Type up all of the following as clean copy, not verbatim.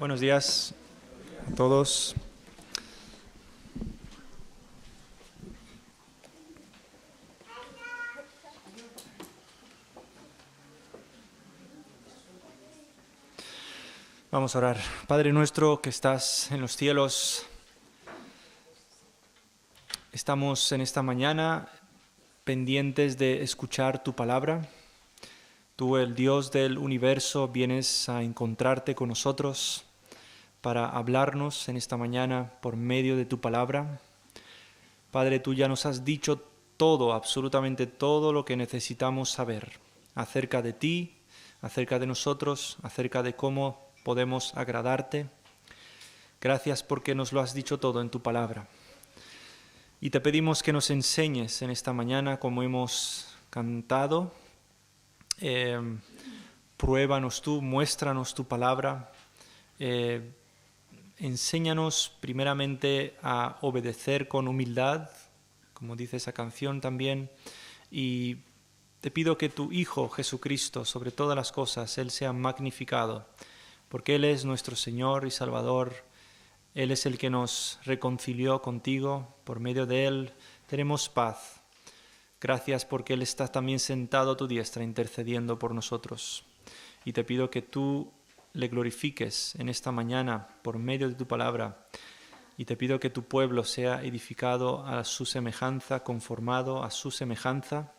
Buenos días a todos. Vamos a orar. Padre nuestro que estás en los cielos, estamos en esta mañana pendientes de escuchar tu palabra. Tú, el Dios del universo, vienes a encontrarte con nosotros para hablarnos en esta mañana por medio de tu palabra. Padre, tú ya nos has dicho todo, absolutamente todo lo que necesitamos saber acerca de ti, acerca de nosotros, acerca de cómo podemos agradarte. Gracias porque nos lo has dicho todo en tu palabra. Y te pedimos que nos enseñes en esta mañana como hemos cantado. Pruébanos tú, muéstranos tu palabra. Enséñanos primeramente a obedecer con humildad, como dice esa canción también, y te pido que tu Hijo Jesucristo, sobre todas las cosas, Él sea magnificado, porque Él es nuestro Señor y Salvador. Él es el que nos reconcilió contigo, por medio de Él tenemos paz. Gracias porque Él está también sentado a tu diestra intercediendo por nosotros. Y te pido que tú le glorifiques en esta mañana por medio de tu palabra. Y te pido que tu pueblo sea edificado a su semejanza, conformado a su semejanza.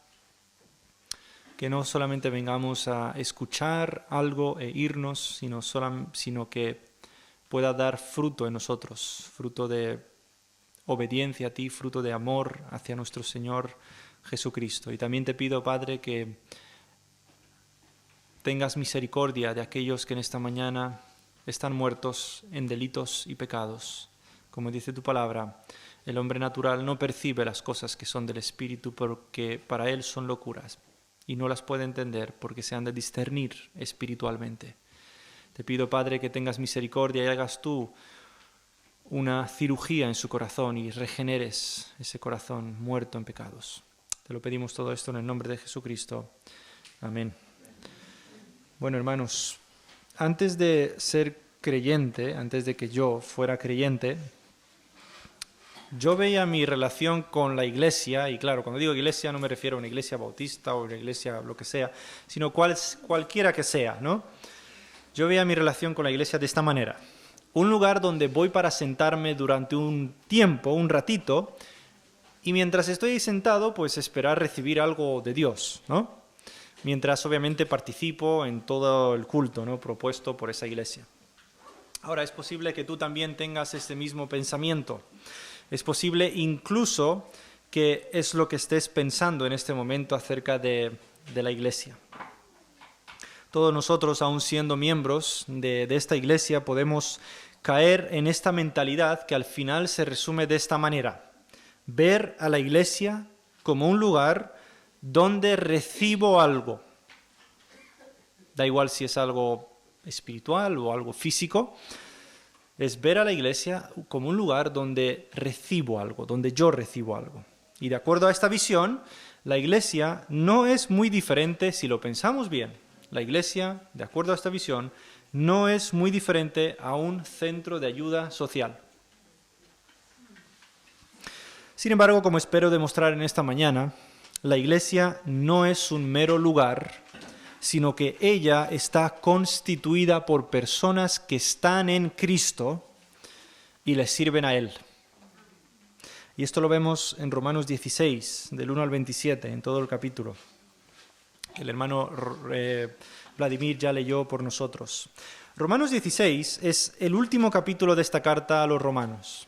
Que no solamente vengamos a escuchar algo e irnos, sino que pueda dar fruto en nosotros, fruto de obediencia a ti, fruto de amor hacia nuestro Señor Jesucristo. Y también te pido, Padre, que tengas misericordia de aquellos que en esta mañana están muertos en delitos y pecados. Como dice tu palabra, el hombre natural no percibe las cosas que son del Espíritu porque para él son locuras y no las puede entender porque se han de discernir espiritualmente. Te pido, Padre, que tengas misericordia y hagas tú una cirugía en su corazón y regeneres ese corazón muerto en pecados. Te lo pedimos todo esto en el nombre de Jesucristo. Amén. Bueno, hermanos, antes de ser creyente, antes de que yo fuera creyente, yo veía mi relación con la iglesia, y claro, cuando digo iglesia no me refiero a una iglesia bautista o una iglesia lo que sea, sino cualquiera que sea, ¿no? Yo veía mi relación con la iglesia de esta manera. Un lugar donde voy para sentarme durante un tiempo, un ratito, y mientras estoy ahí sentado, pues esperar recibir algo de Dios, ¿no? Mientras obviamente participo en todo el culto, ¿no?, propuesto por esa iglesia. Ahora, es posible que tú también tengas este mismo pensamiento. Es posible incluso que es lo que estés pensando en este momento acerca de la iglesia. Todos nosotros, aun siendo miembros de esta iglesia, podemos caer en esta mentalidad que al final se resume de esta manera: ver a la iglesia como un lugar donde recibo algo. Da igual si es algo espiritual o algo físico, es ver a la iglesia como un lugar donde recibo algo, donde yo recibo algo. Y de acuerdo a esta visión, la iglesia no es muy diferente, si lo pensamos bien. La iglesia, de acuerdo a esta visión, no es muy diferente a un centro de ayuda social. Sin embargo, como espero demostrar en esta mañana, la iglesia no es un mero lugar, sino que ella está constituida por personas que están en Cristo y le sirven a Él. Y esto lo vemos en Romanos 16, del 1 al 27, en todo el capítulo. El hermano Vladimir ya leyó por nosotros. Romanos 16 es el último capítulo de esta carta a los romanos.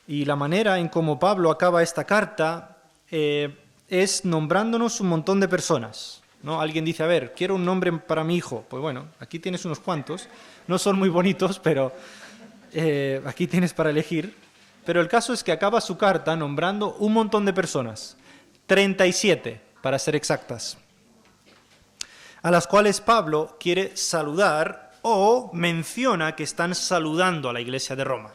Y la manera en cómo Pablo acaba esta carta es nombrándonos un montón de personas, ¿no? Alguien dice, a ver, quiero un nombre para mi hijo. Pues bueno, aquí tienes unos cuantos. No son muy bonitos, pero aquí tienes para elegir. Pero el caso es que acaba su carta nombrando un montón de personas. 37, para ser exactas, a las cuales Pablo quiere saludar o menciona que están saludando a la iglesia de Roma.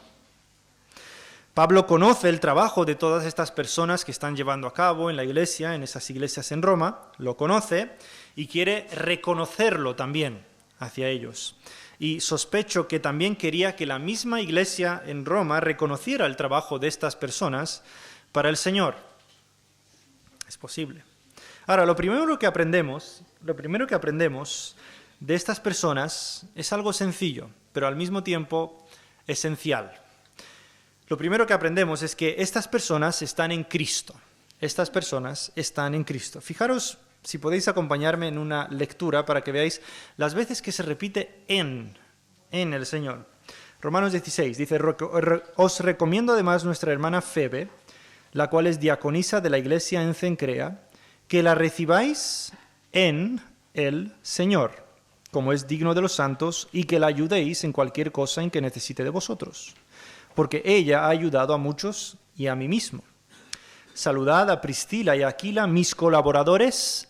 Pablo conoce el trabajo de todas estas personas que están llevando a cabo en la iglesia, en esas iglesias en Roma, lo conoce y quiere reconocerlo también hacia ellos. y sospecho que también quería que la misma iglesia en Roma reconociera el trabajo de estas personas para el Señor. Es posible. Ahora, lo primero que aprendemos de estas personas es algo sencillo, pero al mismo tiempo esencial. Lo primero que aprendemos es que estas personas están en Cristo. Estas personas están en Cristo. Fijaros, si podéis acompañarme en una lectura para que veáis las veces que se repite en el Señor. Romanos 16 dice, os recomiendo además nuestra hermana Febe, la cual es diaconisa de la iglesia en Cencrea, que la recibáis en el Señor, como es digno de los santos, y que la ayudéis en cualquier cosa en que necesite de vosotros, porque ella ha ayudado a muchos y a mí mismo. Saludad a Priscila y a Aquila, mis colaboradores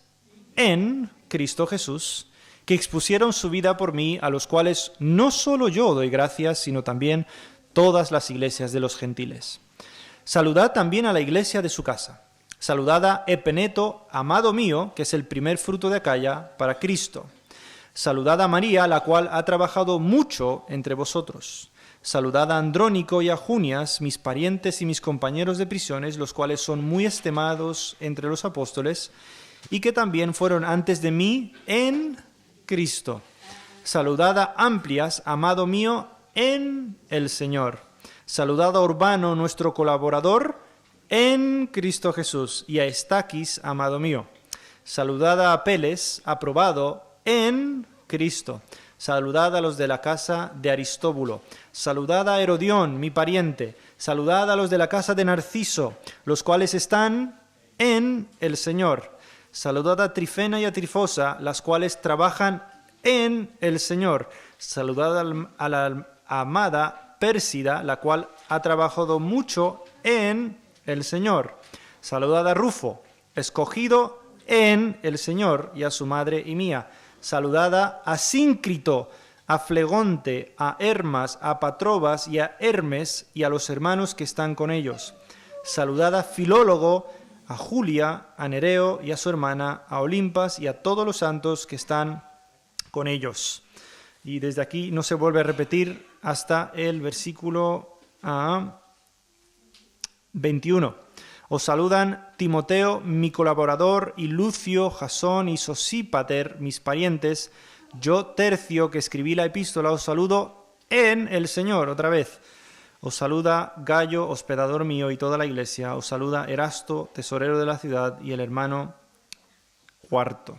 en Cristo Jesús, que expusieron su vida por mí, a los cuales no solo yo doy gracias, sino también todas las iglesias de los gentiles. Saludad también a la iglesia de su casa. Saludad a Epeneto, amado mío, que es el primer fruto de Acaya, para Cristo. Saludad a María, la cual ha trabajado mucho entre vosotros. Saludad a Andrónico y a Junias, mis parientes y mis compañeros de prisiones, los cuales son muy estimados entre los apóstoles, y que también fueron antes de mí en Cristo. Saludad a Amplias, amado mío, en el Señor. Saludad a Urbano, nuestro colaborador, en Cristo Jesús, y a Estaquis, amado mío. Saludad a Apeles, aprobado en Cristo. Saludad a los de la casa de Aristóbulo. Saludad a Herodión, mi pariente. Saludad a los de la casa de Narciso, los cuales están en el Señor. Saludad a Trifena y a Trifosa, las cuales trabajan en el Señor. Saludad a la amada Pérsida, la cual ha trabajado mucho en el Señor. Saludad a Rufo, escogido en el Señor, y a su madre y mía. Saludad a Síncrito, a Flegonte, a Hermas, a Patrobas y a Hermes, y a los hermanos que están con ellos. Saludad a Filólogo, a Julia, a Nereo y a su hermana, a Olimpas y a todos los santos que están con ellos. Y desde aquí no se vuelve a repetir hasta el versículo 21. Os saludan Timoteo, mi colaborador, y Lucio, Jasón y Sosípater, mis parientes. Yo, Tercio, que escribí la epístola, os saludo en el Señor. Otra vez. Os saluda Gayo, hospedador mío, y toda la iglesia. Os saluda Erasto, tesorero de la ciudad, y el hermano Cuarto.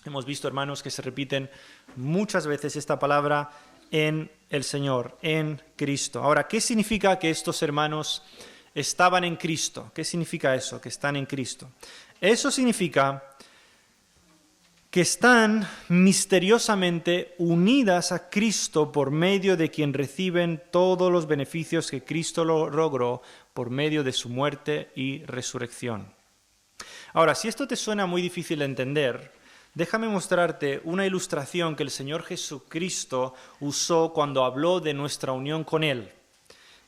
Hemos visto, hermanos, que se repiten muchas veces esta palabra en el Señor, en Cristo. Ahora, ¿qué significa que estos hermanos estaban en Cristo? ¿Qué significa eso, que están en Cristo? Eso significa que están misteriosamente unidas a Cristo por medio de quien reciben todos los beneficios que Cristo logró por medio de su muerte y resurrección. Ahora, si esto te suena muy difícil de entender, déjame mostrarte una ilustración que el Señor Jesucristo usó cuando habló de nuestra unión con Él.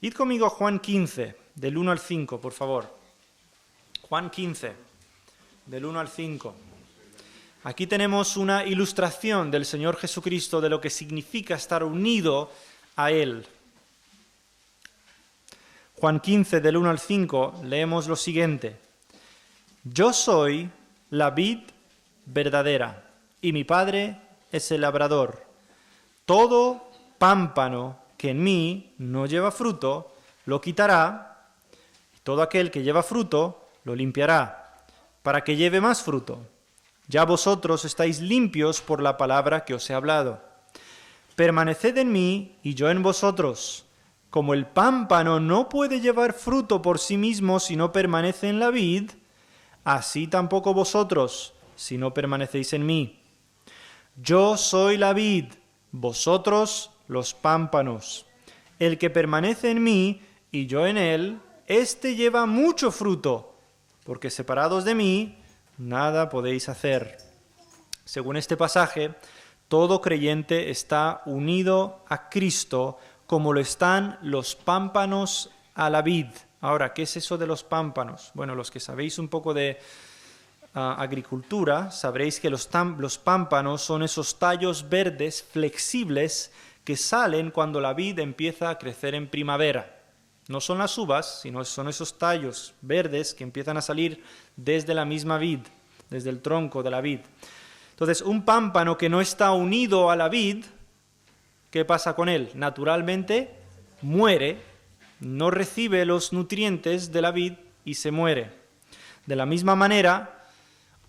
Id conmigo a Juan 15, del 1 al 5, por favor. Juan 15, del 1 al 5. Aquí tenemos una ilustración del Señor Jesucristo de lo que significa estar unido a Él. Juan 15, del 1 al 5, leemos lo siguiente. Yo soy la vid verdadera, y mi Padre es el labrador. Todo pámpano que en mí no lleva fruto, lo quitará, y todo aquel que lleva fruto, lo limpiará, para que lleve más fruto. Ya vosotros estáis limpios por la palabra que os he hablado. Permaneced en mí y yo en vosotros. Como el pámpano no puede llevar fruto por sí mismo si no permanece en la vid, así tampoco vosotros, si no permanecéis en mí. Yo soy la vid, vosotros los pámpanos. El que permanece en mí y yo en él, éste lleva mucho fruto, porque separados de mí, nada podéis hacer. Según este pasaje, todo creyente está unido a Cristo como lo están los pámpanos a la vid. Ahora, ¿qué es eso de los pámpanos? Bueno, los que sabéis un poco de agricultura, sabréis que los pámpanos son esos tallos verdes flexibles que salen cuando la vid empieza a crecer en primavera. No son las uvas, sino son esos tallos verdes que empiezan a salir desde la misma vid, desde el tronco de la vid. Entonces, un pámpano que no está unido a la vid, ¿qué pasa con él? Naturalmente muere, no recibe los nutrientes de la vid y se muere. De la misma manera,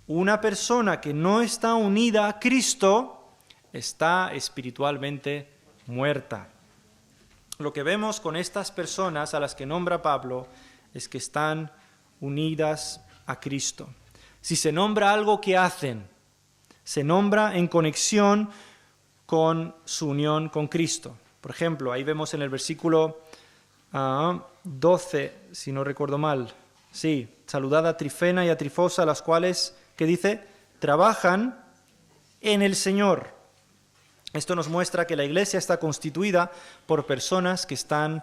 una persona que no está unida a Cristo está espiritualmente muerta. Lo que vemos con estas personas a las que nombra Pablo es que están unidas a Cristo. Si se nombra algo que hacen, se nombra en conexión con su unión con Cristo. Por ejemplo, ahí vemos en el versículo 12, si no recuerdo mal, sí, saludad a Trifena y a Trifosa, las cuales, ¿qué dice? Trabajan en el Señor. Esto nos muestra que la iglesia está constituida por personas que están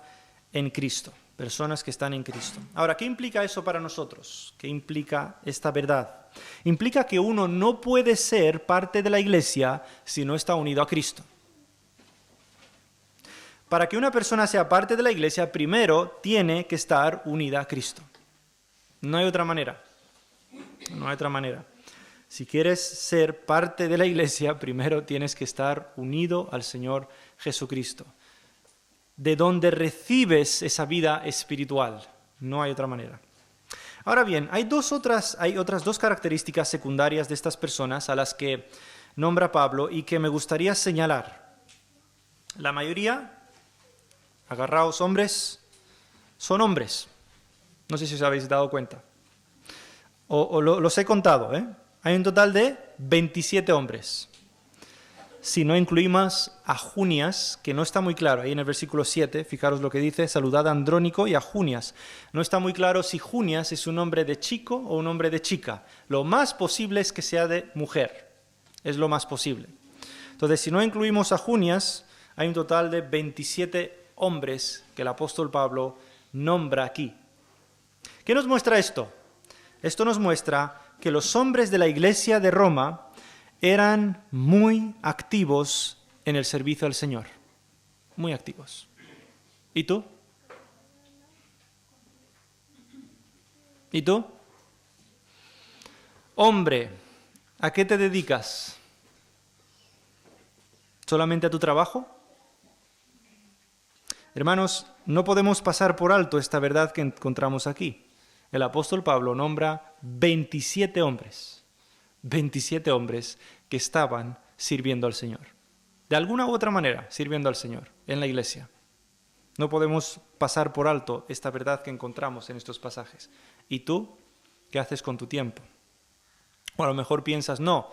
en Cristo. Personas que están en Cristo. Ahora, ¿qué implica eso para nosotros? ¿Qué implica esta verdad? Implica que uno no puede ser parte de la iglesia si no está unido a Cristo. Para que una persona sea parte de la iglesia, primero tiene que estar unida a Cristo. No hay otra manera. No hay otra manera. Si quieres ser parte de la iglesia, primero tienes que estar unido al Señor Jesucristo, de donde recibes esa vida espiritual. No hay otra manera. Ahora bien, hay otras dos características secundarias de estas personas a las que nombra Pablo y que me gustaría señalar. La mayoría, agarraos hombres, son hombres. No sé si os habéis dado cuenta. Los he contado, ¿eh? Hay un total de 27 hombres. Si no incluimos a Junias, que no está muy claro, ahí en el versículo 7, fijaros lo que dice, saludad a Andrónico y a Junias. No está muy claro si Junias es un nombre de chico o un nombre de chica. Lo más posible es que sea de mujer. Es lo más posible. Entonces, si no incluimos a Junias, hay un total de 27 hombres que el apóstol Pablo nombra aquí. ¿Qué nos muestra esto? Esto nos muestra que los hombres de la iglesia de Roma eran muy activos en el servicio al Señor. Muy activos. ¿Y tú? ¿Y tú? Hombre, ¿a qué te dedicas? ¿Solamente a tu trabajo? Hermanos, no podemos pasar por alto esta verdad que encontramos aquí. El apóstol Pablo nombra 27 hombres que estaban sirviendo al Señor. De alguna u otra manera, sirviendo al Señor en la iglesia. No podemos pasar por alto esta verdad que encontramos en estos pasajes. ¿Y tú? ¿Qué haces con tu tiempo? O a lo mejor piensas, no,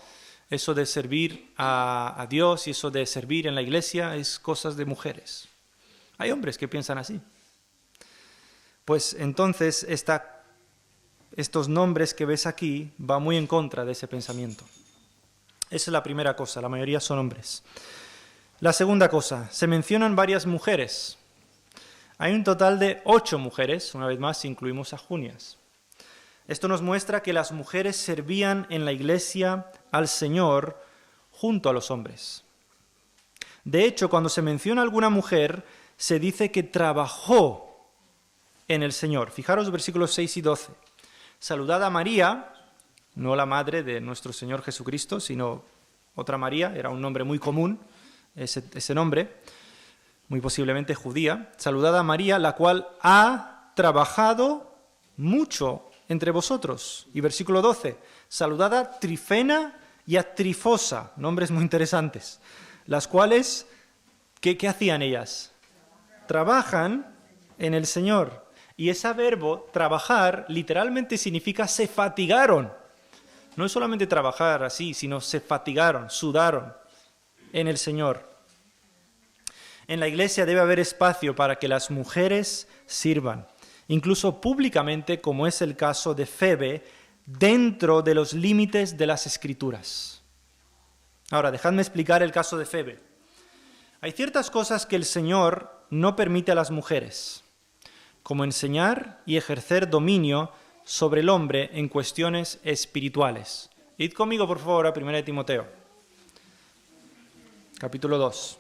eso de servir a Dios y eso de servir en la iglesia es cosas de mujeres. Hay hombres que piensan así. Pues entonces estos nombres que ves aquí va muy en contra de ese pensamiento. Esa es la primera cosa, la mayoría son hombres. La segunda cosa, se mencionan varias mujeres. Hay un total de 8 mujeres, una vez más si incluimos a Junias. Esto nos muestra que las mujeres servían en la iglesia al Señor junto a los hombres. De hecho, cuando se menciona alguna mujer, se dice que trabajó en el Señor. Fijaros versículos 6 y 12. Saludad a María, no la madre de nuestro Señor Jesucristo, sino otra María, era un nombre muy común, ese nombre, muy posiblemente judía. Saludad a María, la cual ha trabajado mucho entre vosotros. Y versículo 12, saludad a Trifena y a Trifosa, nombres muy interesantes, las cuales, ¿qué hacían ellas? Trabajan en el Señor. Y ese verbo, trabajar, literalmente significa se fatigaron. No es solamente trabajar así, sino se fatigaron, sudaron en el Señor. En la iglesia debe haber espacio para que las mujeres sirvan, incluso públicamente, como es el caso de Febe, dentro de los límites de las Escrituras. Ahora, dejadme explicar el caso de Febe. Hay ciertas cosas que el Señor no permite a las mujeres, como enseñar y ejercer dominio sobre el hombre en cuestiones espirituales. Id conmigo, por favor, a 1 Timoteo, capítulo 2.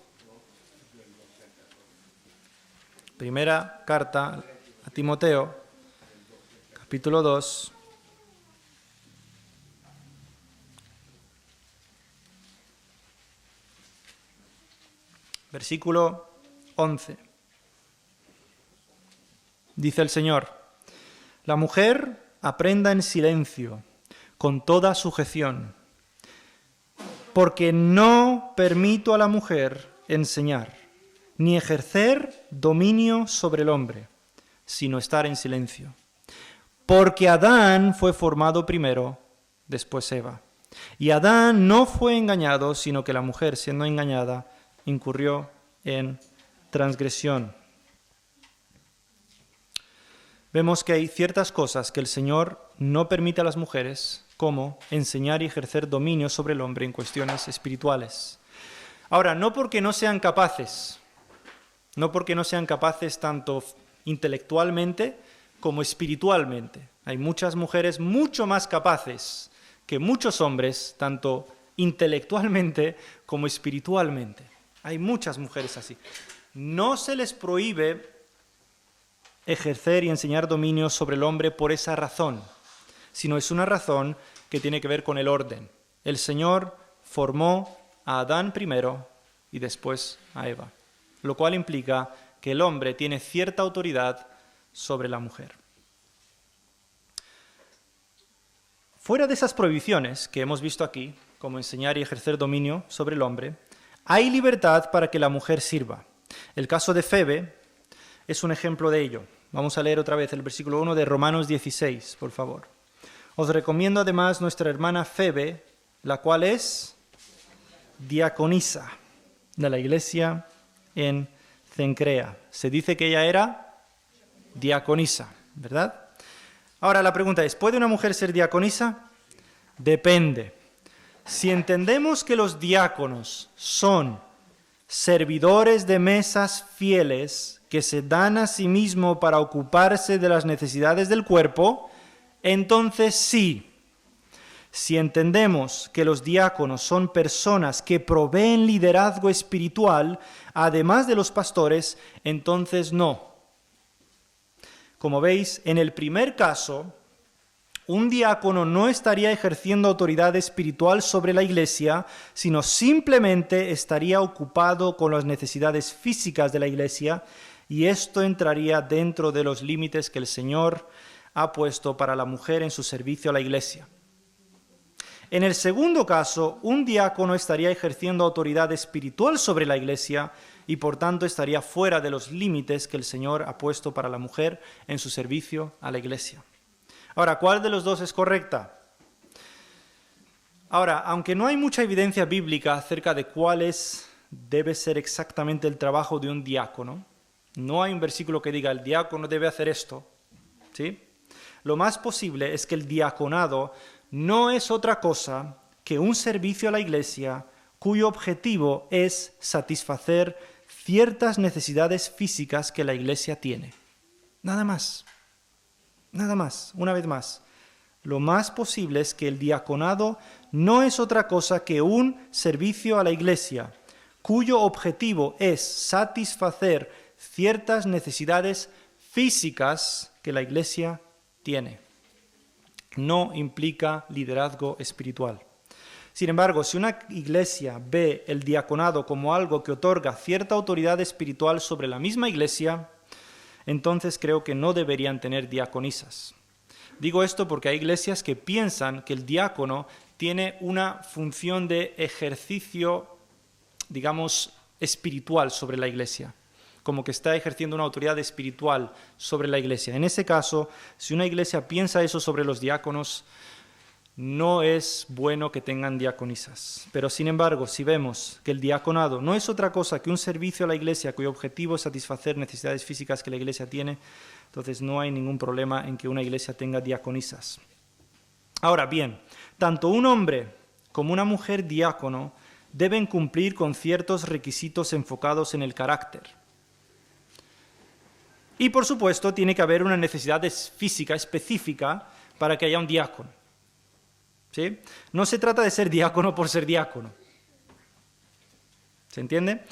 Primera carta a Timoteo, capítulo 2. Versículo 11. Dice el Señor: la mujer aprenda en silencio, con toda sujeción, porque no permito a la mujer enseñar, ni ejercer dominio sobre el hombre, sino estar en silencio. Porque Adán fue formado primero, después Eva. Y Adán no fue engañado, sino que la mujer, siendo engañada, incurrió en transgresión. Vemos que hay ciertas cosas que el Señor no permite a las mujeres, como enseñar y ejercer dominio sobre el hombre en cuestiones espirituales. Ahora, no porque no sean capaces tanto intelectualmente como espiritualmente. Hay muchas mujeres mucho más capaces que muchos hombres, tanto intelectualmente como espiritualmente. Hay muchas mujeres así. No se les prohíbe ejercer y enseñar dominio sobre el hombre por esa razón, sino es una razón que tiene que ver con el orden. El Señor formó a Adán primero y después a Eva, lo cual implica que el hombre tiene cierta autoridad sobre la mujer. Fuera de esas prohibiciones que hemos visto aquí, como enseñar y ejercer dominio sobre el hombre, hay libertad para que la mujer sirva. El caso de Febe es un ejemplo de ello. Vamos a leer otra vez el versículo 1 de Romanos 16, por favor. Os recomiendo además nuestra hermana Febe, la cual es diaconisa de la iglesia en Cencrea. Se dice que ella era diaconisa, ¿verdad? Ahora la pregunta es, ¿puede una mujer ser diaconisa? Depende. Si entendemos que los diáconos son servidores de mesas fieles que se dan a sí mismos para ocuparse de las necesidades del cuerpo, entonces sí. Si entendemos que los diáconos son personas que proveen liderazgo espiritual, además de los pastores, entonces no. Como veis, en el primer caso, un diácono no estaría ejerciendo autoridad espiritual sobre la iglesia, sino simplemente estaría ocupado con las necesidades físicas de la iglesia, y esto entraría dentro de los límites que el Señor ha puesto para la mujer en su servicio a la iglesia. En el segundo caso, un diácono estaría ejerciendo autoridad espiritual sobre la iglesia y por tanto estaría fuera de los límites que el Señor ha puesto para la mujer en su servicio a la iglesia. Ahora, ¿cuál de los dos es correcta? Ahora, aunque no hay mucha evidencia bíblica acerca de cuál debe ser exactamente el trabajo de un diácono, no hay un versículo que diga el diácono debe hacer esto, ¿sí? Lo más posible es que el diaconado no es otra cosa que un servicio a la iglesia cuyo objetivo es satisfacer ciertas necesidades físicas que la iglesia tiene. Nada más. Nada más. Una vez más. Lo más posible es que el diaconado no es otra cosa que un servicio a la iglesia cuyo objetivo es satisfacer ciertas necesidades físicas que la iglesia tiene. No implica liderazgo espiritual. Sin embargo, si una iglesia ve el diaconado como algo que otorga cierta autoridad espiritual sobre la misma iglesia, entonces creo que no deberían tener diaconisas. Digo esto porque hay iglesias que piensan que el diácono tiene una función de ejercicio, digamos, espiritual sobre la iglesia, como que está ejerciendo una autoridad espiritual sobre la iglesia. En ese caso, si una iglesia piensa eso sobre los diáconos, no es bueno que tengan diaconisas. Pero sin embargo, si vemos que el diaconado no es otra cosa que un servicio a la iglesia cuyo objetivo es satisfacer necesidades físicas que la iglesia tiene, entonces no hay ningún problema en que una iglesia tenga diaconisas. Ahora bien, tanto un hombre como una mujer diácono deben cumplir con ciertos requisitos enfocados en el carácter. Y por supuesto tiene que haber una necesidad física específica para que haya un diácono. ¿Sí? No se trata de ser diácono por ser diácono. ¿Se entiende?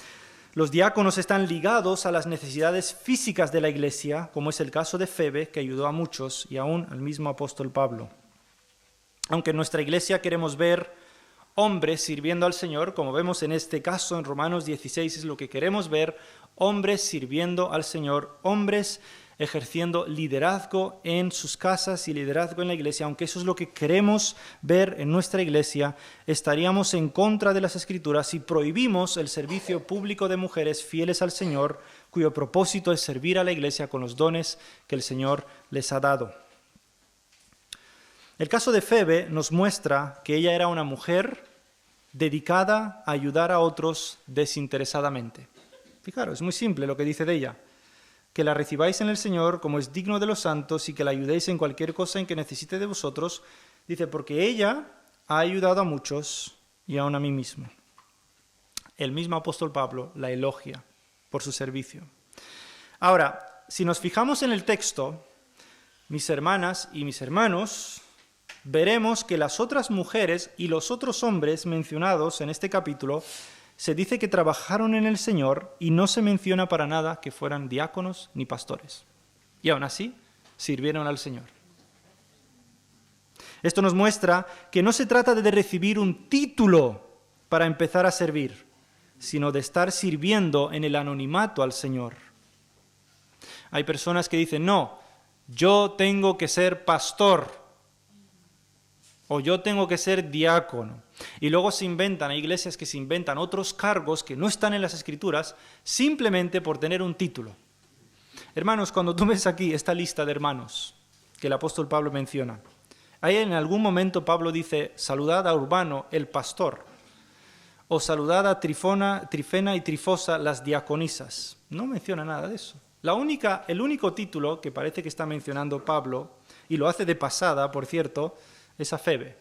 Los diáconos están ligados a las necesidades físicas de la iglesia, como es el caso de Febe, que ayudó a muchos, y aún al mismo apóstol Pablo. Aunque en nuestra iglesia queremos ver hombres sirviendo al Señor, como vemos en este caso en Romanos 16, es lo que queremos ver, hombres sirviendo al Señor, hombres ejerciendo liderazgo en sus casas y liderazgo en la iglesia, aunque eso es lo que queremos ver en nuestra iglesia, estaríamos en contra de las Escrituras si prohibimos el servicio público de mujeres fieles al Señor, cuyo propósito es servir a la iglesia con los dones que el Señor les ha dado. El caso de Febe nos muestra que ella era una mujer dedicada a ayudar a otros desinteresadamente. Fijaros, es muy simple lo que dice de ella. Que la recibáis en el Señor como es digno de los santos y que la ayudéis en cualquier cosa en que necesite de vosotros. Dice, porque ella ha ayudado a muchos y aun a mí mismo. El mismo apóstol Pablo la elogia por su servicio. Ahora, si nos fijamos en el texto, mis hermanas y mis hermanos, veremos que las otras mujeres y los otros hombres mencionados en este capítulo se dice que trabajaron en el Señor y no se menciona para nada que fueran diáconos ni pastores. Y aún así, sirvieron al Señor. Esto nos muestra que no se trata de recibir un título para empezar a servir, sino de estar sirviendo en el anonimato al Señor. Hay personas que dicen, no, yo tengo que ser pastor o yo tengo que ser diácono. Y luego hay iglesias que se inventan otros cargos que no están en las Escrituras simplemente por tener un título. Hermanos, cuando tú ves aquí esta lista de hermanos que el apóstol Pablo menciona, ahí en algún momento Pablo dice, saludad a Urbano, el pastor, o saludad a Trifena y Trifosa, las diaconisas. No menciona nada de eso. El único título que parece que está mencionando Pablo, y lo hace de pasada, por cierto, es a Febe,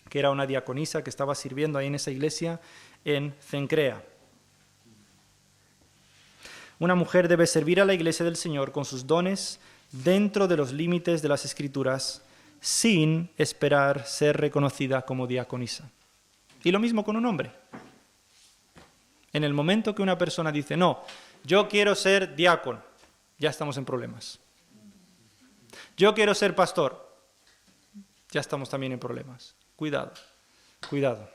que era una diaconisa que estaba sirviendo ahí en esa iglesia en Cencrea. Una mujer debe servir a la iglesia del Señor con sus dones dentro de los límites de las Escrituras, sin esperar ser reconocida como diaconisa. Y lo mismo con un hombre. En el momento que una persona dice, no, yo quiero ser diácono, ya estamos en problemas. Yo quiero ser pastor, ya estamos también en problemas. Cuidado, cuidado.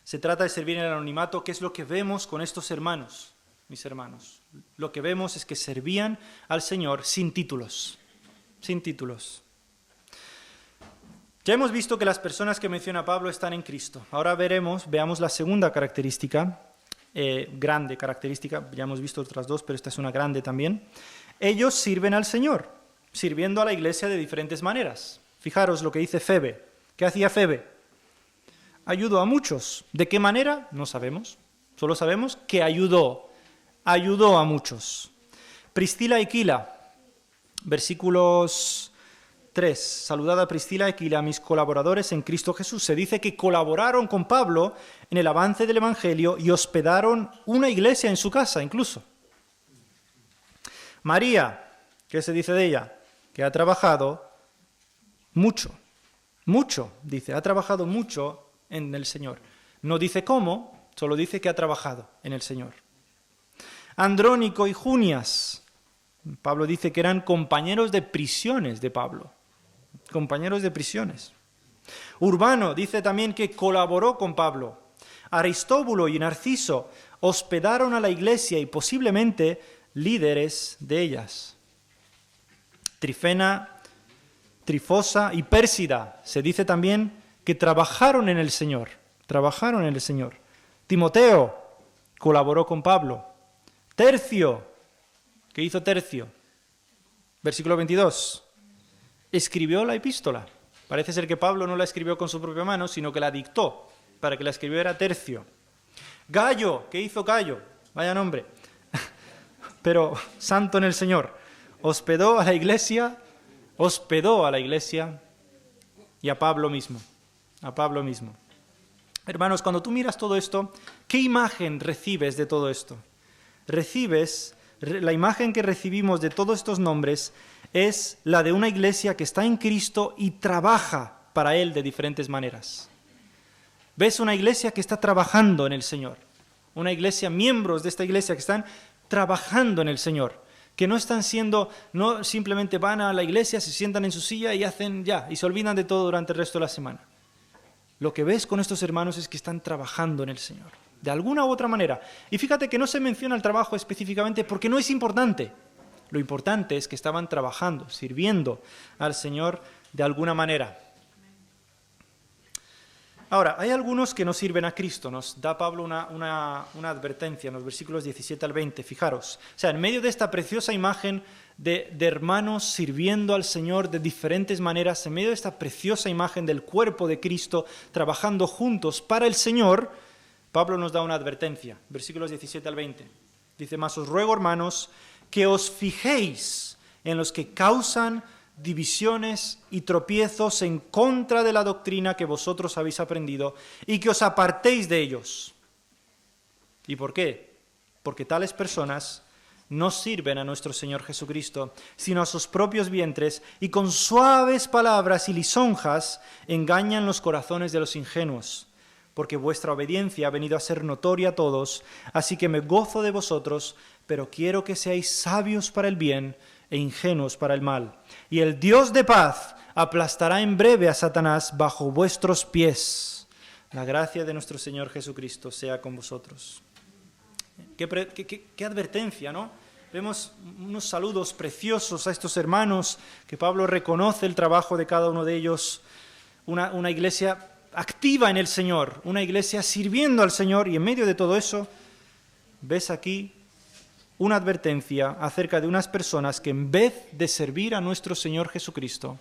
Se trata de servir en el anonimato, que es lo que vemos con estos hermanos, mis hermanos. Lo que vemos es que servían al Señor sin títulos, sin títulos. Ya hemos visto que las personas que menciona Pablo están en Cristo. Ahora veamos la segunda característica, grande característica, ya hemos visto otras dos, pero esta es una grande también. Ellos sirven al Señor, sirviendo a la iglesia de diferentes maneras. Fijaros lo que dice Febe. ¿Qué hacía Febe? Ayudó a muchos. ¿De qué manera? No sabemos. Solo sabemos que ayudó a muchos. Priscila y Aquila, versículos 3. Saludad a Priscila y Aquila, mis colaboradores en Cristo Jesús. Se dice que colaboraron con Pablo en el avance del Evangelio y hospedaron una iglesia en su casa incluso. María, ¿qué se dice de ella? Que ha trabajado mucho, dice, ha trabajado mucho en el Señor. No dice cómo, solo dice que ha trabajado en el Señor. Andrónico y Junias, Pablo dice que eran compañeros de prisiones de Pablo, compañeros de prisiones. Urbano dice también que colaboró con Pablo. Aristóbulo y Narciso hospedaron a la iglesia y posiblemente líderes de ellas. Trifena, Trifosa y Pérsida, se dice también que trabajaron en el Señor. Timoteo colaboró con Pablo. Tercio, ¿qué hizo Tercio? Versículo 22, escribió la epístola. Parece ser que Pablo no la escribió con su propia mano, sino que la dictó para que la escribiera Tercio. Gayo, ¿qué hizo Gayo? Vaya nombre, pero santo en el Señor. Hospedó a la iglesia y a Pablo mismo. Hermanos, cuando tú miras todo esto, ¿qué imagen recibes de todo esto? La imagen que recibimos de todos estos nombres es la de una iglesia que está en Cristo y trabaja para Él de diferentes maneras. ¿Ves una iglesia que está trabajando en el Señor? Una iglesia, miembros de esta iglesia que están trabajando en el Señor, que no están siendo, no simplemente van a la iglesia, se sientan en su silla y hacen ya, y se olvidan de todo durante el resto de la semana. Lo que ves con estos hermanos es que están trabajando en el Señor, de alguna u otra manera. Y fíjate que no se menciona el trabajo específicamente porque no es importante. Lo importante es que estaban trabajando, sirviendo al Señor de alguna manera. Ahora, hay algunos que no sirven a Cristo. Nos da Pablo una advertencia en los versículos 17 al 20. Fijaros, o sea, en medio de esta preciosa imagen de hermanos sirviendo al Señor de diferentes maneras, en medio de esta preciosa imagen del cuerpo de Cristo trabajando juntos para el Señor, Pablo nos da una advertencia. Versículos 17 al 20. Dice, mas os ruego, hermanos, que os fijéis en los que causan divisiones y tropiezos en contra de la doctrina que vosotros habéis aprendido y que os apartéis de ellos. ¿Y por qué? Porque tales personas no sirven a nuestro Señor Jesucristo, sino a sus propios vientres, y con suaves palabras y lisonjas engañan los corazones de los ingenuos. Porque vuestra obediencia ha venido a ser notoria a todos, así que me gozo de vosotros, pero quiero que seáis sabios para el bien e ingenuos para el mal. Y el Dios de paz aplastará en breve a Satanás bajo vuestros pies. La gracia de nuestro Señor Jesucristo sea con vosotros. Qué advertencia, ¿no? Vemos unos saludos preciosos a estos hermanos, que Pablo reconoce el trabajo de cada uno de ellos, una iglesia activa en el Señor, una iglesia sirviendo al Señor, y en medio de todo eso, ves aquí una advertencia acerca de unas personas que en vez de servir a nuestro Señor Jesucristo,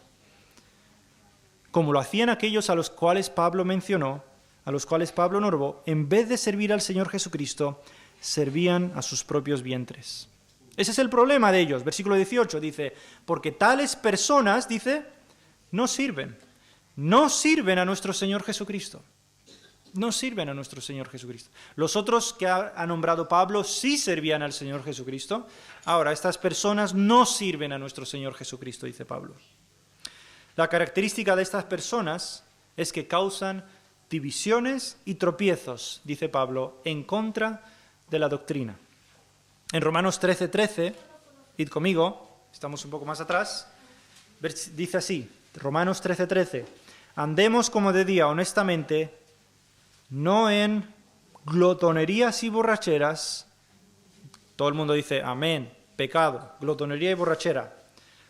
como lo hacían aquellos a los cuales Pablo mencionó, a los cuales Pablo normó, en vez de servir al Señor Jesucristo, servían a sus propios vientres. Ese es el problema de ellos. Versículo 18 dice, porque tales personas, dice, no sirven a nuestro Señor Jesucristo. No sirven a nuestro Señor Jesucristo. Los otros que ha nombrado Pablo sí servían al Señor Jesucristo. Ahora, estas personas no sirven a nuestro Señor Jesucristo, dice Pablo. La característica de estas personas es que causan divisiones y tropiezos, dice Pablo, en contra de la doctrina. En Romanos 13:13, id conmigo, estamos un poco más atrás, dice así, Romanos 13:13, andemos como de día honestamente, no en glotonerías y borracheras. Todo el mundo dice amén, pecado, glotonería y borrachera.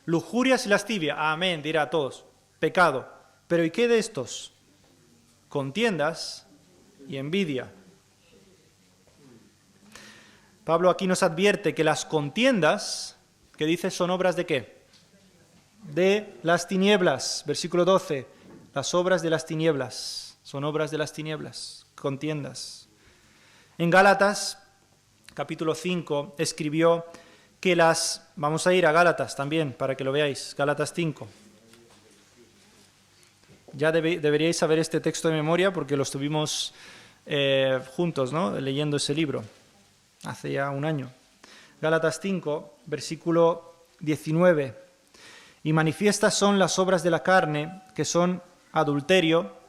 Lujurias y lascivia, amén, dirá a todos, pecado. Pero ¿y qué de estos? Contiendas y envidia. Pablo aquí nos advierte que las contiendas, que dice, son obras de ¿qué? De las tinieblas. Versículo 12, las obras de las tinieblas. Son obras de las tinieblas, contiendas. En Gálatas, capítulo 5, escribió que vamos a ir a Gálatas también, para que lo veáis, Gálatas 5. Ya deberíais saber este texto de memoria porque lo estuvimos juntos, ¿no? Leyendo ese libro, hace ya un año. Gálatas 5, versículo 19. Y manifiestas son las obras de la carne, que son adulterio,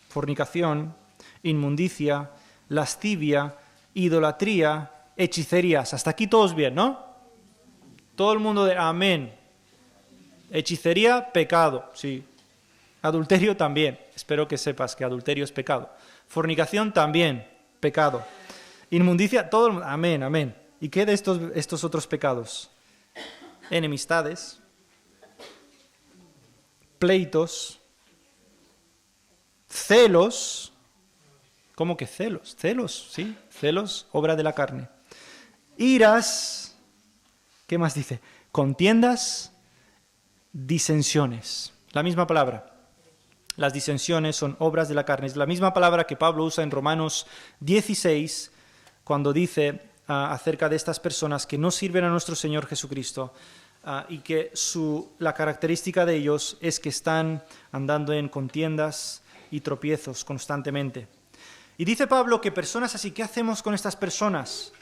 fornicación, inmundicia, lascivia, idolatría, hechicerías. Hasta aquí todos bien, ¿no? Todo el mundo de amén. Hechicería, pecado, sí. Adulterio también. Espero que sepas que adulterio es pecado. Fornicación también, pecado. Inmundicia, todo el mundo, amén, amén. ¿Y qué de estos otros pecados? Enemistades, pleitos, celos. ¿Cómo que celos? Celos, sí, celos, obra de la carne. Iras, ¿qué más dice? Contiendas, disensiones. La misma palabra. Las disensiones son obras de la carne. Es la misma palabra que Pablo usa en Romanos 16, cuando dice acerca de estas personas que no sirven a nuestro Señor Jesucristo y que la característica de ellos es que están andando en contiendas y tropiezos constantemente. Y dice Pablo que personas así, ¿qué hacemos con estas personas?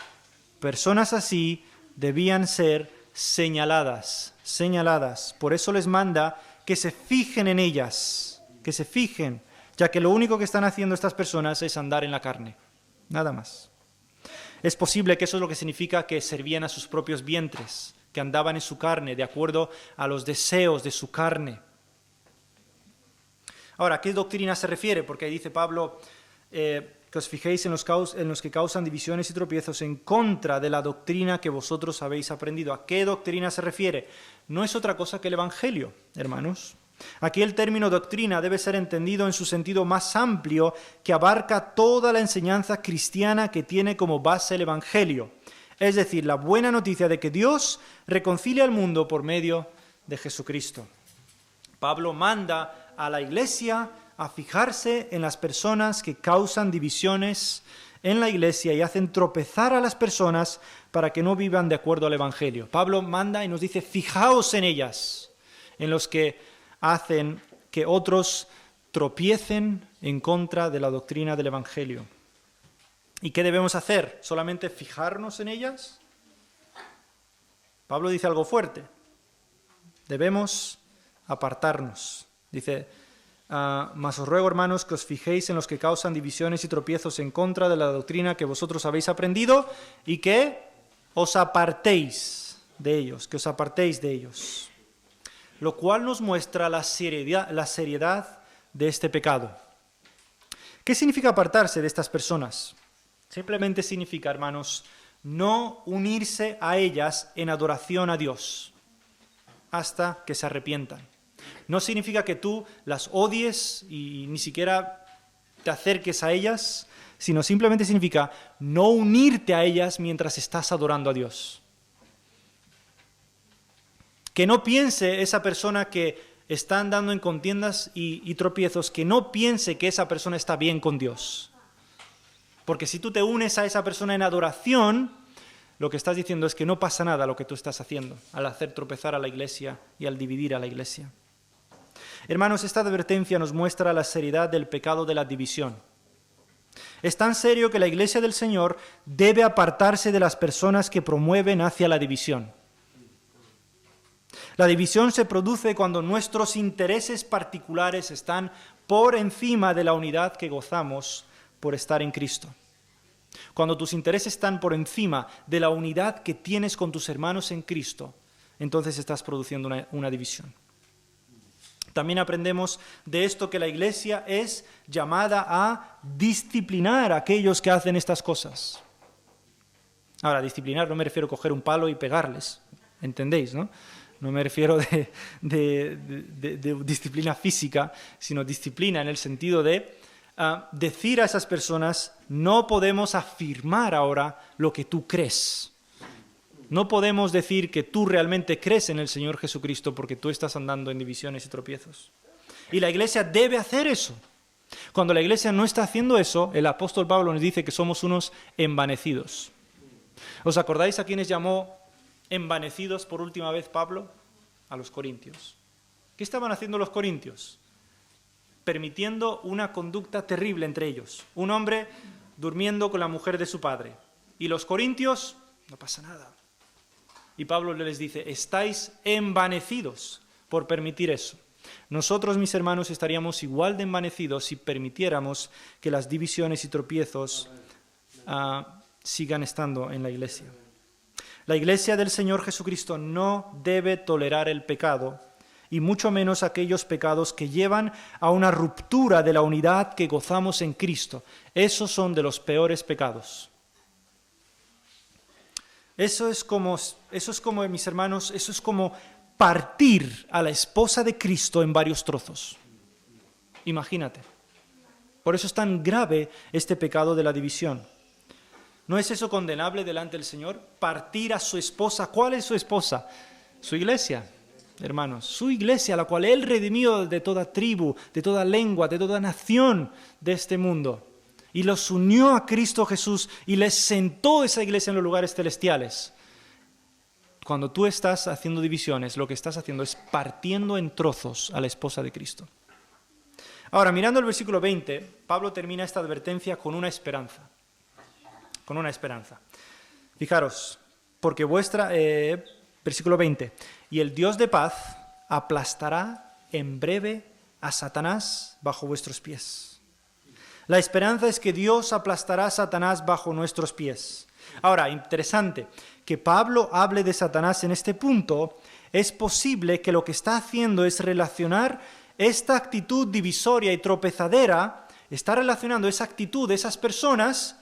Personas así debían ser señaladas señaladas. Por eso les manda que se fijen en ellas, que se fijen, ya que lo único que están haciendo estas personas es andar en la carne, nada más. Es posible que eso es lo que significa que servían a sus propios vientres, que andaban en su carne, de acuerdo a los deseos de su carne. Ahora, ¿a qué doctrina se refiere? Porque ahí dice Pablo que os fijéis en los que causan divisiones y tropiezos en contra de la doctrina que vosotros habéis aprendido. ¿A qué doctrina se refiere? No es otra cosa que el Evangelio, hermanos. Aquí el término doctrina debe ser entendido en su sentido más amplio, que abarca toda la enseñanza cristiana que tiene como base el Evangelio. Es decir, la buena noticia de que Dios reconcilia al mundo por medio de Jesucristo. Pablo manda a la iglesia a fijarse en las personas que causan divisiones en la iglesia y hacen tropezar a las personas para que no vivan de acuerdo al Evangelio. Pablo manda y nos dice, fijaos en ellas, en los que hacen que otros tropiecen en contra de la doctrina del Evangelio. ¿Y qué debemos hacer? ¿Solamente fijarnos en ellas? Pablo dice algo fuerte. Debemos apartarnos. Dice, mas os ruego, hermanos, que os fijéis en los que causan divisiones y tropiezos en contra de la doctrina que vosotros habéis aprendido y que os apartéis de ellos, que os apartéis de ellos. Lo cual nos muestra la seriedad de este pecado. ¿Qué significa apartarse de estas personas? Simplemente significa, hermanos, no unirse a ellas en adoración a Dios hasta que se arrepientan. No significa que tú las odies y ni siquiera te acerques a ellas, sino simplemente significa no unirte a ellas mientras estás adorando a Dios. Que no piense esa persona que está andando en contiendas y tropiezos, que no piense que esa persona está bien con Dios. Porque si tú te unes a esa persona en adoración, lo que estás diciendo es que no pasa nada lo que tú estás haciendo al hacer tropezar a la iglesia y al dividir a la iglesia. Hermanos, esta advertencia nos muestra la seriedad del pecado de la división. Es tan serio que la iglesia del Señor debe apartarse de las personas que promueven hacia la división. La división se produce cuando nuestros intereses particulares están por encima de la unidad que gozamos por estar en Cristo. Cuando tus intereses están por encima de la unidad que tienes con tus hermanos en Cristo, entonces estás produciendo una división. También aprendemos de esto que la iglesia es llamada a disciplinar a aquellos que hacen estas cosas. Ahora, disciplinar no me refiero a coger un palo y pegarles, ¿entendéis, no? No me refiero de disciplina física, sino disciplina en el sentido de decir a esas personas, no podemos afirmar ahora lo que tú crees. No podemos decir que tú realmente crees en el Señor Jesucristo porque tú estás andando en divisiones y tropiezos. Y la iglesia debe hacer eso. Cuando la iglesia no está haciendo eso, el apóstol Pablo nos dice que somos unos envanecidos. ¿Os acordáis a quiénes llamó envanecidos por última vez Pablo? A los corintios. ¿Qué estaban haciendo los corintios? Permitiendo una conducta terrible entre ellos. Un hombre durmiendo con la mujer de su padre. Y los corintios, no pasa nada. Y Pablo les dice, estáis envanecidos por permitir eso. Nosotros, mis hermanos, estaríamos igual de envanecidos si permitiéramos que las divisiones y tropiezos sigan estando en la iglesia. La iglesia del Señor Jesucristo no debe tolerar el pecado, y mucho menos aquellos pecados que llevan a una ruptura de la unidad que gozamos en Cristo. Esos son de los peores pecados. Eso es como, mis hermanos, eso es como partir a la esposa de Cristo en varios trozos. Imagínate. Por eso es tan grave este pecado de la división. ¿No es eso condenable delante del Señor? Partir a su esposa. ¿Cuál es su esposa? Su iglesia, hermanos. Su iglesia, la cual Él redimió de toda tribu, de toda lengua, de toda nación de este mundo. Y los unió a Cristo Jesús y les sentó esa iglesia en los lugares celestiales. Cuando tú estás haciendo divisiones, lo que estás haciendo es partiendo en trozos a la esposa de Cristo. Ahora, mirando el versículo 20, Pablo termina esta advertencia con una esperanza. Con una esperanza. Fijaros, porque Versículo 20. Y el Dios de paz aplastará en breve a Satanás bajo vuestros pies. La esperanza es que Dios aplastará a Satanás bajo nuestros pies. Ahora, interesante, que Pablo hable de Satanás en este punto, es posible que lo que está haciendo es relacionar esta actitud divisoria y tropezadera, está relacionando esa actitud de esas personas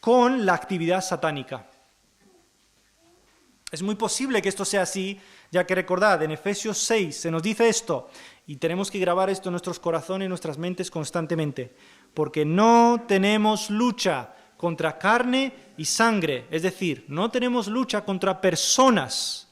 con la actividad satánica. Es muy posible que esto sea así, ya que recordad, en Efesios 6 se nos dice esto, y tenemos que grabar esto en nuestros corazones y en nuestras mentes constantemente, porque no tenemos lucha contra carne y sangre, es decir, no tenemos lucha contra personas,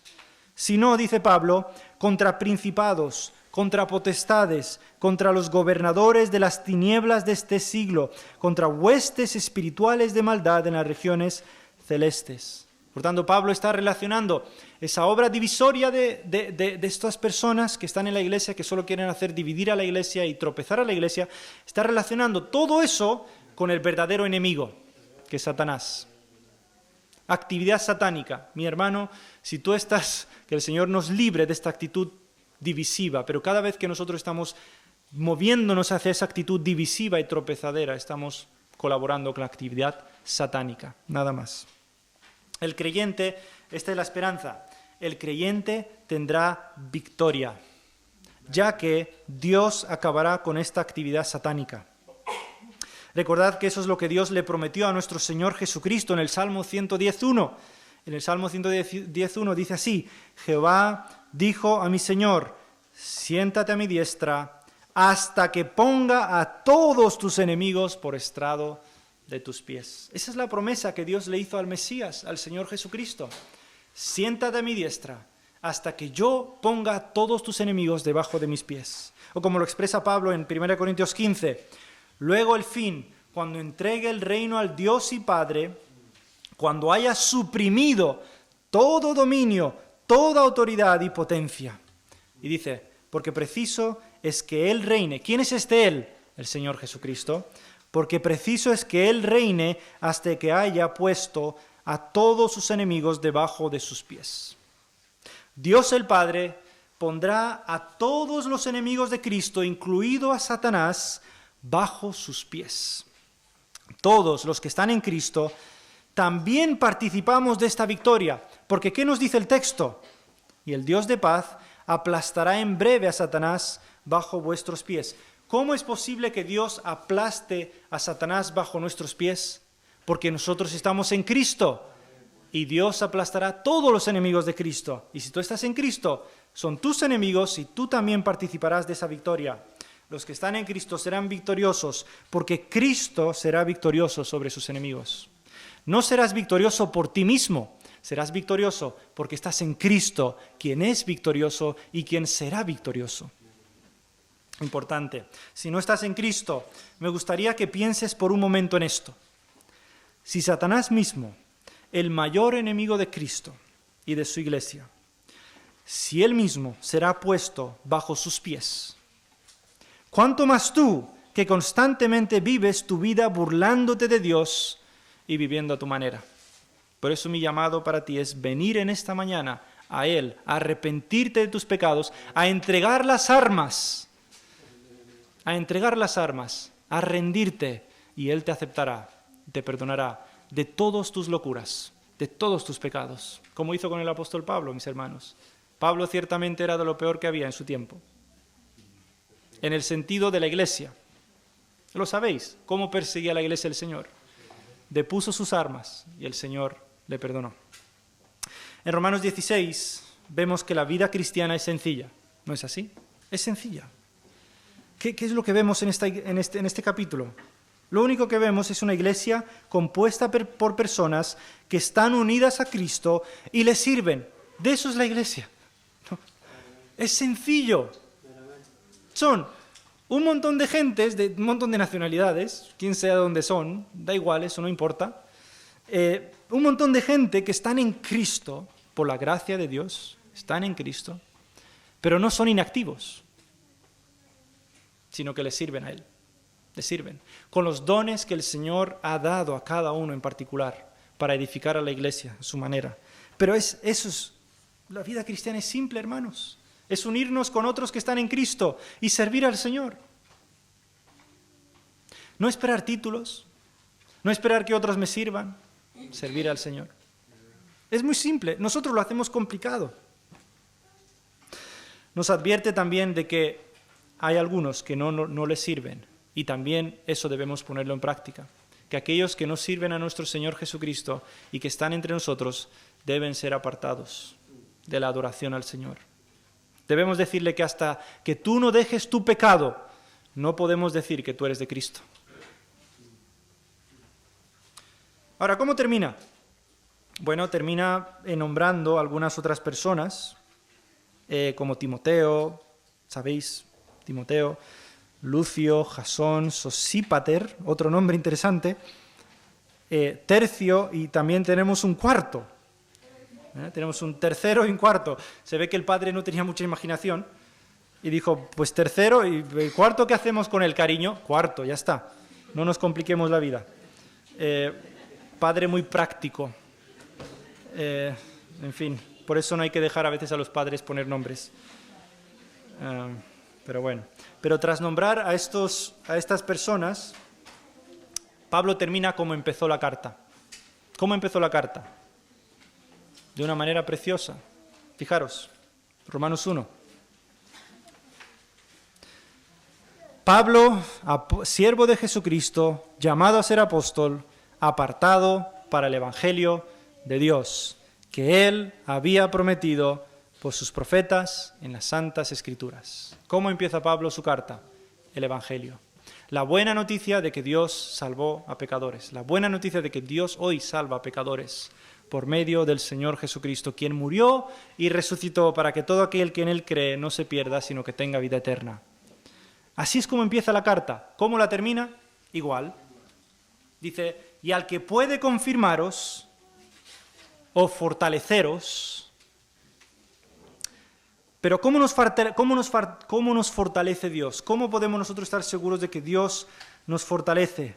sino, dice Pablo, contra principados, contra potestades, contra los gobernadores de las tinieblas de este siglo, contra huestes espirituales de maldad en las regiones celestes. Por tanto, Pablo está relacionando esa obra divisoria de estas personas que están en la iglesia, que solo quieren hacer dividir a la iglesia y tropezar a la iglesia, está relacionando todo eso con el verdadero enemigo, que es Satanás. Actividad satánica. Mi hermano, si tú estás, que el Señor nos libre de esta actitud divisiva, pero cada vez que nosotros estamos moviéndonos hacia esa actitud divisiva y tropezadera, estamos colaborando con la actividad satánica, nada más. El creyente, esta es la esperanza, el creyente tendrá victoria, ya que Dios acabará con esta actividad satánica. Recordad que eso es lo que Dios le prometió a nuestro Señor Jesucristo en el Salmo 110.1. En el Salmo 110.1 dice así: Jehová dijo a mi Señor, siéntate a mi diestra hasta que ponga a todos tus enemigos por estrado de tus pies. Esa es la promesa que Dios le hizo al Mesías, al Señor Jesucristo. Siéntate a mi diestra hasta que yo ponga a todos tus enemigos debajo de mis pies. O como lo expresa Pablo en 1 Corintios 15, luego el fin, cuando entregue el reino al Dios y Padre, cuando haya suprimido todo dominio, toda autoridad y potencia. Y dice, porque preciso es que Él reine. ¿Quién es este Él? El Señor Jesucristo. Porque preciso es que Él reine hasta que haya puesto a todos sus enemigos debajo de sus pies. Dios el Padre pondrá a todos los enemigos de Cristo, incluido a Satanás, bajo sus pies. Todos los que están en Cristo también participamos de esta victoria, porque ¿qué nos dice el texto? Y el Dios de paz aplastará en breve a Satanás bajo vuestros pies. ¿Cómo es posible que Dios aplaste a Satanás bajo nuestros pies? Porque nosotros estamos en Cristo y Dios aplastará todos los enemigos de Cristo. Y si tú estás en Cristo, son tus enemigos y tú también participarás de esa victoria. Los que están en Cristo serán victoriosos porque Cristo será victorioso sobre sus enemigos. No serás victorioso por ti mismo, serás victorioso porque estás en Cristo, quien es victorioso y quien será victorioso. Importante. Si no estás en Cristo, me gustaría que pienses por un momento en esto. Si Satanás mismo, el mayor enemigo de Cristo y de su iglesia, si él mismo será puesto bajo sus pies, ¿cuánto más tú que constantemente vives tu vida burlándote de Dios y viviendo a tu manera? Por eso mi llamado para ti es venir en esta mañana a Él, a arrepentirte de tus pecados, a entregar las armas, a rendirte, y Él te aceptará, te perdonará de todas tus locuras, de todos tus pecados, como hizo con el apóstol Pablo, mis hermanos. Pablo ciertamente era de lo peor que había en su tiempo, en el sentido de la iglesia. Lo sabéis, cómo perseguía la iglesia el Señor. Depuso sus armas y el Señor le perdonó. En Romanos 16 vemos que la vida cristiana es sencilla. ¿No es así? Es sencilla. ¿Qué es lo que vemos en este capítulo? Lo único que vemos es una iglesia compuesta por personas que están unidas a Cristo y le sirven. De eso es la iglesia. ¿No? Es sencillo. Son un montón de gentes, de un montón de nacionalidades, quién sea de dónde son, da igual, eso no importa. Un montón de gente que están en Cristo, por la gracia de Dios, están en Cristo, pero no son inactivos, sino que le sirven a Él, le sirven, con los dones que el Señor ha dado a cada uno en particular, para edificar a la iglesia a su manera. Pero eso es La vida cristiana es simple, hermanos. Es unirnos con otros que están en Cristo y servir al Señor. No esperar títulos, no esperar que otros me sirvan, servir al Señor. Es muy simple, nosotros lo hacemos complicado. Nos advierte también de que hay algunos que no les sirven y también eso debemos ponerlo en práctica. Que aquellos que no sirven a nuestro Señor Jesucristo y que están entre nosotros deben ser apartados de la adoración al Señor. Debemos decirle que hasta que tú no dejes tu pecado, no podemos decir que tú eres de Cristo. Ahora, ¿cómo termina? Bueno, termina nombrando a algunas otras personas, como Timoteo, ¿sabéis? Timoteo, Lucio, Jasón, Sosípater, otro nombre interesante, Tercio, y también tenemos un cuarto. Tenemos un tercero y un cuarto. Se ve que el padre no tenía mucha imaginación y dijo, pues tercero y el cuarto, ¿qué hacemos con el cariño? Cuarto, ya está. No nos compliquemos la vida. Padre muy práctico. En fin, por eso no hay que dejar a veces a los padres poner nombres. Pero bueno. Pero tras nombrar a estas personas, Pablo termina como empezó la carta. ¿Cómo empezó la carta? De una manera preciosa. Fijaros, Romanos 1. Pablo, siervo de Jesucristo, llamado a ser apóstol, apartado para el Evangelio de Dios, que Él había prometido por sus profetas en las Santas Escrituras. ¿Cómo empieza Pablo su carta? El Evangelio. La buena noticia de que Dios salvó a pecadores. La buena noticia de que Dios hoy salva a pecadores por medio del Señor Jesucristo, quien murió y resucitó para que todo aquel que en Él cree no se pierda, sino que tenga vida eterna. Así es como empieza la carta. ¿Cómo la termina? Igual. Dice, y al que puede confirmaros o fortaleceros. Pero ¿cómo nos fortalece Dios? ¿Cómo podemos nosotros estar seguros de que Dios nos fortalece?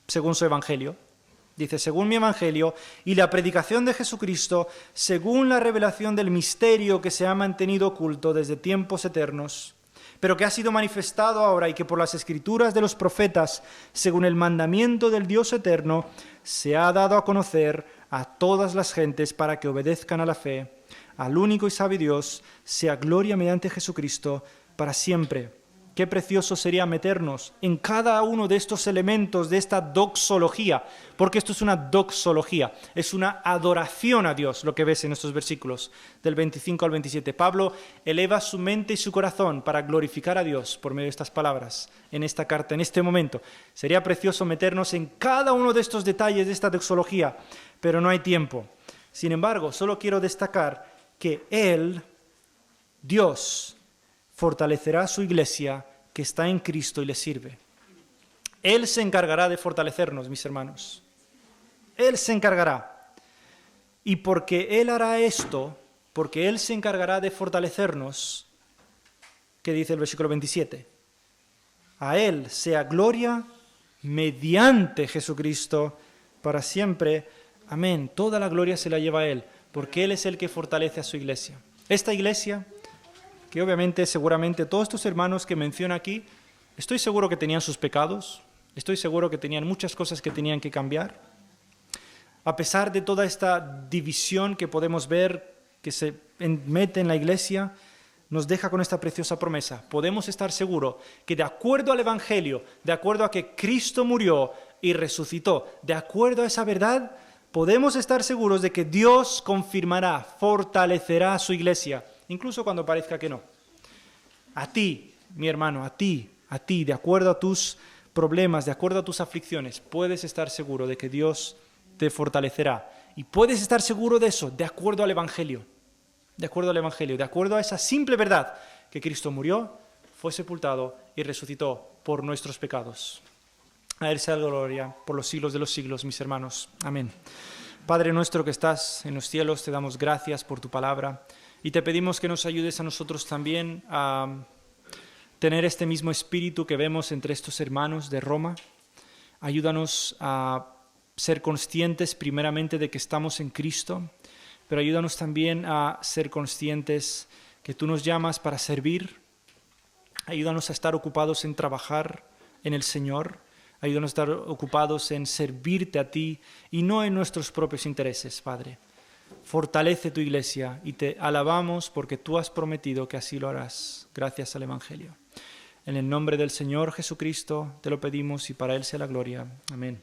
Según su Evangelio. Dice, según mi Evangelio y la predicación de Jesucristo, según la revelación del misterio que se ha mantenido oculto desde tiempos eternos, pero que ha sido manifestado ahora y que por las Escrituras de los profetas, según el mandamiento del Dios eterno, se ha dado a conocer a todas las gentes para que obedezcan a la fe, al único y sabio Dios, sea gloria mediante Jesucristo para siempre. Qué precioso sería meternos en cada uno de estos elementos de esta doxología, porque esto es una doxología, es una adoración a Dios, lo que ves en estos versículos del 25 al 27. Pablo eleva su mente y su corazón para glorificar a Dios por medio de estas palabras en esta carta, en este momento. Sería precioso meternos en cada uno de estos detalles de esta doxología, pero no hay tiempo. Sin embargo, solo quiero destacar que Él, Dios, fortalecerá a su iglesia que está en Cristo y le sirve. Él se encargará de fortalecernos, mis hermanos. Él se encargará. Y porque Él hará esto, porque Él se encargará de fortalecernos, ¿qué dice el versículo 27? A Él sea gloria mediante Jesucristo para siempre. Amén. Toda la gloria se la lleva a Él, porque Él es el que fortalece a su iglesia. Esta iglesia, que obviamente, seguramente, todos estos hermanos que menciona aquí, estoy seguro que tenían sus pecados, estoy seguro que tenían muchas cosas que tenían que cambiar. A pesar de toda esta división que podemos ver, que se mete en la iglesia, nos deja con esta preciosa promesa. Podemos estar seguros que de acuerdo al Evangelio, de acuerdo a que Cristo murió y resucitó, de acuerdo a esa verdad, podemos estar seguros de que Dios confirmará, fortalecerá a su iglesia, incluso cuando parezca que no. A ti, mi hermano, a ti, de acuerdo a tus problemas, de acuerdo a tus aflicciones, puedes estar seguro de que Dios te fortalecerá. Y puedes estar seguro de eso, de acuerdo al Evangelio, de acuerdo a esa simple verdad, que Cristo murió, fue sepultado y resucitó por nuestros pecados. A Él sea la gloria por los siglos de los siglos, mis hermanos. Amén. Padre nuestro que estás en los cielos, te damos gracias por tu palabra y te pedimos que nos ayudes a nosotros también a tener este mismo espíritu que vemos entre estos hermanos de Roma. Ayúdanos a ser conscientes primeramente de que estamos en Cristo, pero ayúdanos también a ser conscientes que tú nos llamas para servir. Ayúdanos a estar ocupados en trabajar en el Señor. Ayúdanos a estar ocupados en servirte a ti y no en nuestros propios intereses, Padre. Fortalece tu iglesia y te alabamos porque tú has prometido que así lo harás. Gracias al Evangelio. En el nombre del Señor Jesucristo te lo pedimos y para Él sea la gloria. Amén.